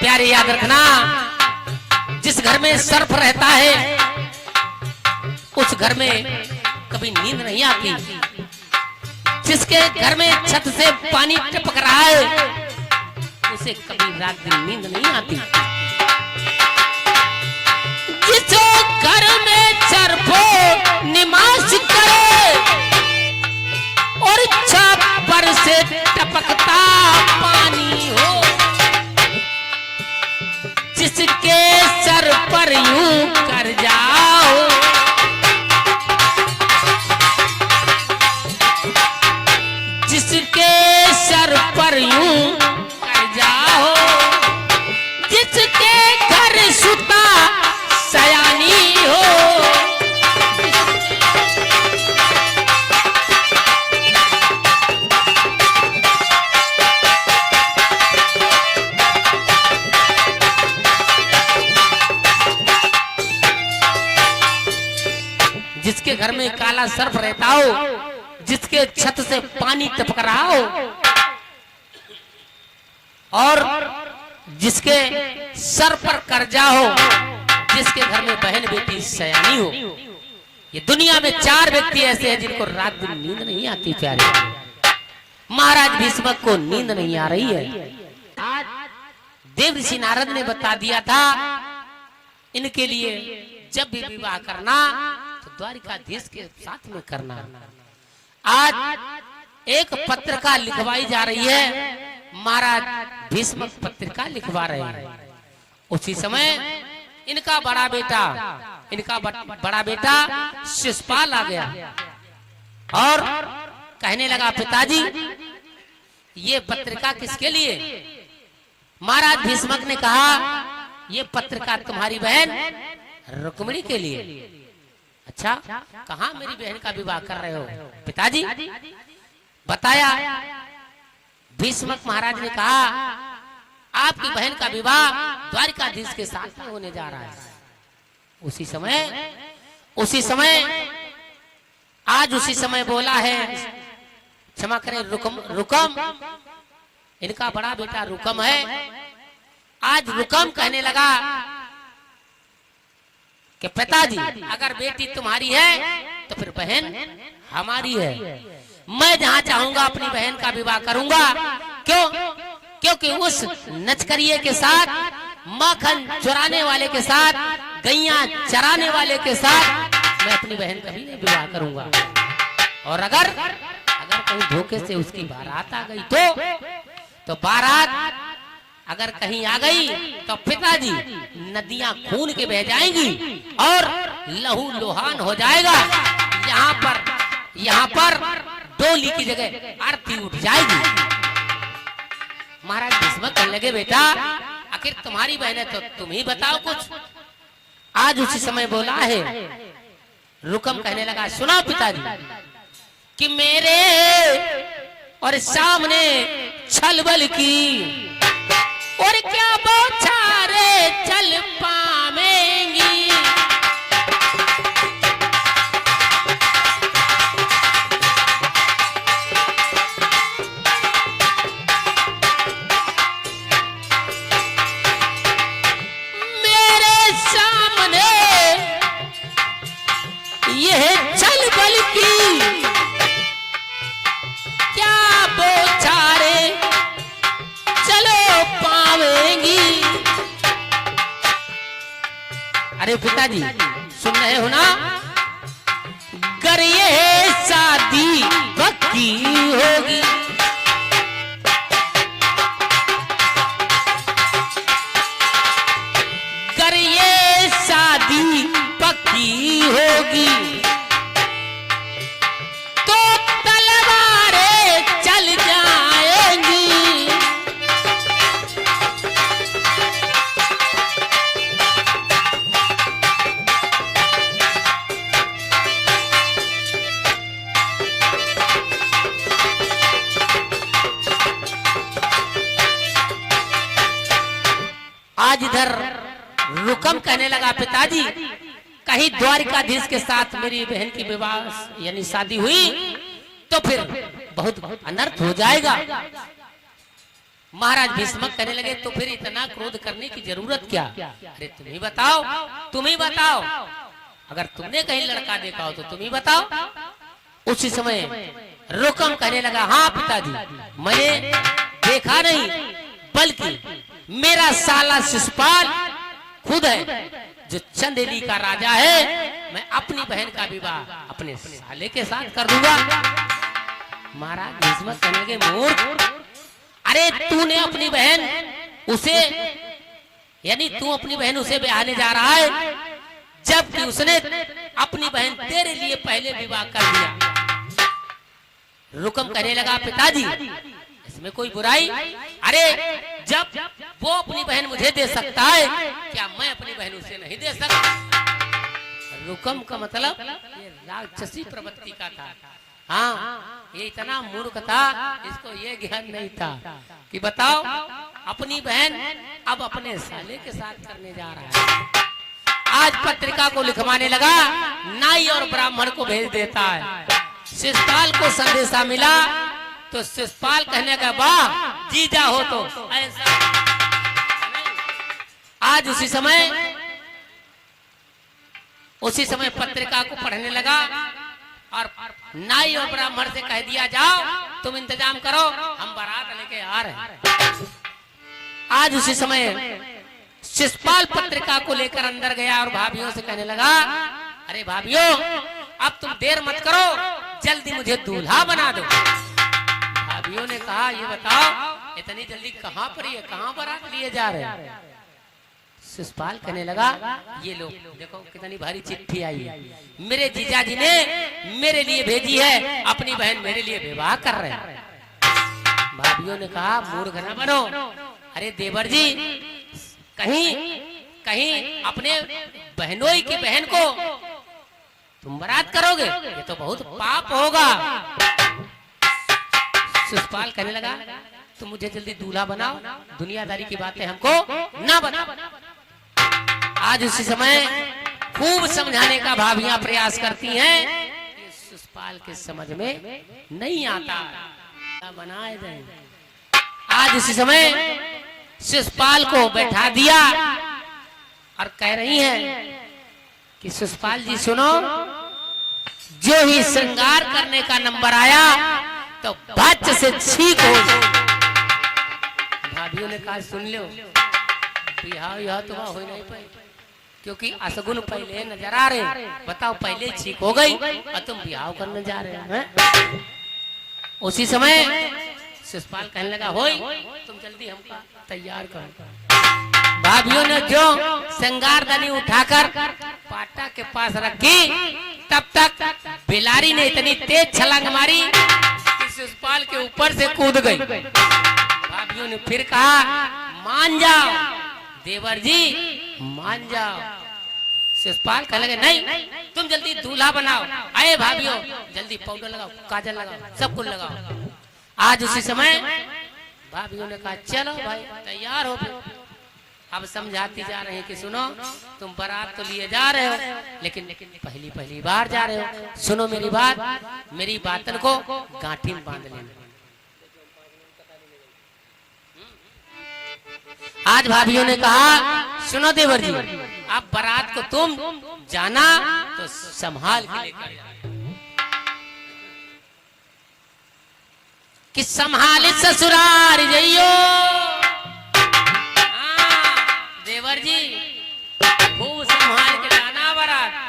प्यारे याद रखना, जिस घर में सर्प रहता है उस घर में कभी नींद नहीं आती। जिसके घर में छत से पानी टपक रहा है उसे कभी रात दिन नींद नहीं आती। जिस घर में सर्प निवास करे और छत पर से टपकता पानी हो, जिसके सर पर यूं कर जाओ, जिसके सर पर यूं कर जाओ, जिसके घर सुता सयानी हो, जिसके घर में काला सर्प रहता हो, जिसके छत से पानी टपक रहा हो, और जिसके सर पर कर्जा हो, जिसके घर में बहन बेटी सयानी हो। ये दुनिया में 4 व्यक्ति ऐसे हैं जिनको रात दिन नींद नहीं आती। प्यारे महाराज भीष्मक को नींद नहीं आ रही है। आज देव ऋषि नारद ने बता दिया था इनके लिए जब भी विवाह करना तो द्वारिकाधीश के साथ में करना। आज एक पत्रिका लिखवाई जा रही है, महाराज भीष्मक पत्रिका लिखवा रहे हैं। उसी समय इनका बड़ा बेटा शिशुपाल आ गया और कहने लगा, पिताजी ये पत्रिका किसके लिए? महाराज भीष्मक ने कहा, ये पत्रिका तुम्हारी बहन रुक्मिणी के लिए। अच्छा, कहाँ मेरी बहन का विवाह कर रहे हो पिताजी? बताया। भीष्मक महाराज ने कहा, आपकी बहन का विवाह द्वारिकाधीश के साथ में होने जा रहा है। उसी समय बोला है, क्षमा करें, रुकम, इनका बड़ा बेटा रुकम है। आज रुकम कहने लगा कि पिताजी अगर बेटी तुम्हारी है तो फिर बहन हमारी है। मैं जहां चाहूंगा अपनी बहन का विवाह करूंगा। क्यों? क्योंकि उस नचकरिए के साथ, माखन चुराने वाले के साथ, गैया चराने वाले के साथ मैं अपनी बहन का भी विवाह करूंगा। और अगर कहीं धोखे से उसकी बारात आ गई तो बारात अगर कहीं आ गई तो पिताजी नदियां खून के बह जाएंगी और लहू लोहान हो जाएगा। यहाँ पर डोली की जगह आरती उठ जाएगी। महाराज भीष्मक कहने लगे, बेटा आखिर तुम्हारी बहन है तो तुम ही बताओ कुछ। आज उसी समय बोला है, रुकम कहने लगा, सुना पिताजी कि मेरे और सामने छलबल की और क्या बौछारे चल पावेंगी। मेरे सामने यह छलबल की क्या बौछारे चलो पावेंगी। अरे पिताजी सुन रहे हो ना? अगर ये शादी पक्की होगी, अगर ये शादी पक्की होगी तो तलवारें चल जाएंगी। आज इधर रुकम कहने लगा, पिताजी कहीं द्वारिकाधीश के साथ मेरी बहन की विवाह यानी शादी हुई तो फिर बहुत अनर्थ हो जाएगा। महाराज भीष्मक कहने लगे तो फिर इतना क्रोध करने की जरूरत क्या? अरे तुम ही बताओ, तुम ही बताओ, अगर तुमने कहीं लड़का देखा हो तो तुम ही बताओ। उसी समय रुकम कहने लगा, हाँ पिताजी, मैंने देखा नहीं, बल्कि मेरा साला शिशुपाल खुद है जो चंदेली का राजा है। मैं अपनी बहन का विवाह अपने साले के साथ कर दूंगा। महाराज भीष्मक कहने लगे, मूर्ख, अरे तूने अपनी बहन उसे, यानी तू अपनी बहन उसे ब्याहने जा रहा है, जबकि उसने अपनी बहन तेरे लिए पहले विवाह कर दिया। रुकम कहने लगा, पिताजी इसमें कोई बुराई? अरे जब वो अपनी बहन मुझे दे सकता है, क्या मैं अपनी बहन उसे नहीं दे सकता? रुकम का मतलब ये राक्षसी प्रवृत्ति का था। हाँ, ये इतना मूर्ख था, इसको ये ज्ञान नहीं था कि बताओ अपनी बहन अब अपने साले के साथ करने जा रहा है। आज पत्रिका को लिखवाने लगा, नाई और ब्राह्मण को भेज देता है। शिशुपाल को संदेशा मिला तो शिशुपाल कहने का, वाह जीजा हो तो ऐसा। आज उसी समय पत्रिका को पढ़ने लगा और नाई और ब्राह्मण से कह दिया, जाओ तुम इंतजाम करो, हम बारात लेके आ रहे हैं। आज उसी समय शिशुपाल पत्रिका को लेकर अंदर गया और भाभियों से कहने लगा, अरे भाभियों अब तुम देर मत करो, जल्दी मुझे दूल्हा बना दो। भाभियों ने कहा, ये बताओ इतनी जल्दी कहाँ पर है, कहाँ बारात लिए जा रहे हैं? शिशुपाल कहने लगा, ये लो देखो कितनी भारी चिट्ठी आई है, मेरे जीजाजी ने मेरे लिए भेजी है, अपनी बहन मेरे लिए विवाह कर रहे हैं। भाभियों ने कहा, मूर्ख न बनो, अरे देवर जी कहीं अपने बहनोई की बहन को तुम बारात करोगे, ये तो बहुत पाप होगा। शिशुपाल कहने लगा, तुम मुझे जल्दी दूल्हा बनाओ, दुनियादारी की बातें हमको ना बताओ। आज उसी समय खूब समझाने का भाभियां प्रयास करती हैं, शिशुपाल के समझ में नहीं आता, बनाए जाए। आज उसी समय शिशुपाल को बैठा दिया और कह रही हैं कि शिशुपाल जी सुनो, जो ही श्रृंगार करने का नंबर आया तो बच्चे से छींक हो। भाभियों ने कहा, सुन लो यह तो हो नहीं पाई, क्योंकि असगुन पहले नजर आ रहे, बताओ पहले छींक हो गई और तुम ब्याह करने जा रहे हैं। उसी समय शिशुपाल कहने लगा, होय तुम जल्दी हमको तैयार करो। भाभियों ने जो श्रृंगारदानी उठाकर पाटा के पास रखी, तब तक बिलारी ने इतनी तेज छलांग मारी कि शिशुपाल के ऊपर से कूद गई। भाभियों ने फिर कहा, मान जाओ देवर जी, मान जाओ। शिशुपाल कहने लगे, नहीं तुम जल्दी दूल्हा बनाओ। आए भाभियों जल्दी पाउडर लगाओ, काजल लगाओ, सब कुछ लगाओ। आज उसी समय भाभियों ने कहा, चलो भाई तैयार हो। अब समझाती जा रहे हैं कि सुनो, तुम बारात तो लिए जा रहे हो, लेकिन पहली बार जा रहे हो, सुनो मेरी बात, मेरी बातन को गांठी में बांध लेना। आज भाभियों ने कहा, सुनो देवर जी, अब बारात को तुम जाना तो संभाल के लेकर जाना, कि संभाले ससुराल जइयो। देवर जी खूब संभाल के जाना बारात।